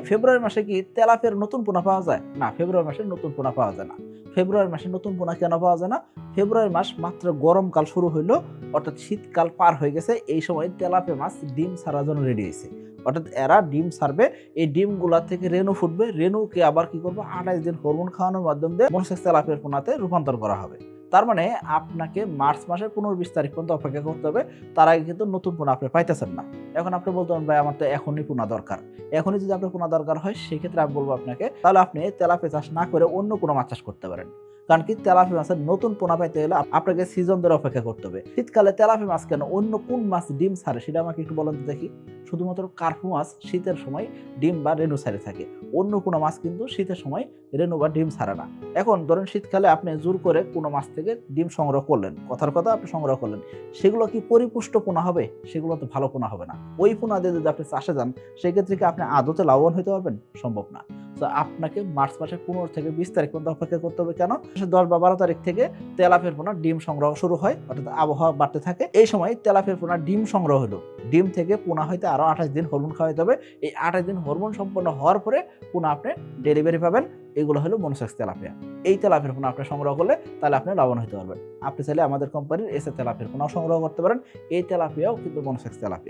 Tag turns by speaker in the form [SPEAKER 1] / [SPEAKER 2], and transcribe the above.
[SPEAKER 1] ফেব্রুয়ারি মাসে কি তেলাপিয়ার নতুন পোনা পাওয়া যায়? না, ফেব্রুয়ারি মাসে নতুন পোনা পাওয়া যায় না। ফেব্রুয়ারি মাসে নতুন পোনা কেন পাওয়া যায় না? ফেব্রুয়ারি মাস মাত্র গরমকাল শুরু হইলো, অর্থাৎ শীতকাল পার হয়ে গেছে। এই সময় তেলাপিয়া মাছ ডিম ছাড়ার জন্য রেডি হইছে। অর্থাৎ এরা ডিম ছাড়বে, এই ডিমগুলা থেকে রেণু ফুটবে। রেণুকে আবার কি করব? ২৮ দিন হরমোন খাওয়ানোর মাধ্যম দিয়ে মনোসেক্স তেলাপিয়ার পোনাতে রূপান্তর করা হবে। তার মানে আপনাকে মার্চ মাসের ১৫-২০ তারিখ পর্যন্ত অপেক্ষা করতে হবে। তার আগে কিন্তু নতুন পোনা আপনি পাইতেছেন না। এখন আপনি বলতে পারেন, ভাই আমার তো এখনই পোনা দরকার। এখনই যদি আপনার পোনা দরকার হয়, সেক্ষেত্রে আমি বলব আপনাকে, তাহলে আপনি তেলাপিয়া চাষ না করে অন্য কোনো মাছ চাষ করতে পারেন। কারণ কি, তেলাপিয়া মাছের নতুন পোনা পাইতে হলে আপনাকে সিজন ধরে অপেক্ষা করতে হবে। শীতকালে তেলাপিয়া মাছ কেন, অন্য কোন মাছ ডিম ছাড়ে সেটা আমাকে একটু বলেন তো দেখি। শুধুমাত্র কার্পু মাছ শীতের সময় ডিম বা রেণু ছাড়ে থাকে। অন্য কোনো মাছ কিন্তু শীতের সময় রেণু বা ডিম ছাড়ে না। এখন ধরেন শীতকালে আপনি জোর করে কোনো মাছ থেকে ডিম সংগ্রহ করলেন, কথার কথা আপনি সংগ্রহ করলেন, সেগুলো কি পরিপুষ্ট পোনা হবে? সেগুলো তো ভালো পোনা হবে না। ওই পোনা দিয়ে যদি আপনি চাষে যান, সেক্ষেত্রে কি আপনি আদতে লাভবান হতে পারবেন? সম্ভব না। তো আপনাকে মার্চ মাসের ১৫-২০ তারিখ পর্যন্ত অপেক্ষা করতে হবে। কেন? ১০ বা ১২ তারিখ থেকে তেলাপিয়ার পোনার ডিম সংগ্রহ শুরু হয়, অর্থাৎ আবহাওয়া বাড়তে থাকে। এই সময় তেলাপিয়ার পোনার ডিম সংগ্রহ হলো। ডিম থেকে পোনা হইতে আরো ২৮ দিন হরমোন খাওয়াইতে হবে। এই ২৮ দিন হরমোন সম্পন্ন হওয়ার পরে পোনা আপনি ডেলিভারি পাবেন। এগুলো হলো মনোসেক্স তেলাপিয়া। এই তেলাপিয়ার পোনা আপনি সংগ্রহ করলে তাহলে আপনি লাভবান হতে পারবেন। আপনি চাইলে আমাদের কোম্পানির এসএ তেলাপিয়ার পোনাও সংগ্রহ করতে পারেন। এই তেলাপিয়াও কিন্তু মনোসেক্স তেলাপিয়া।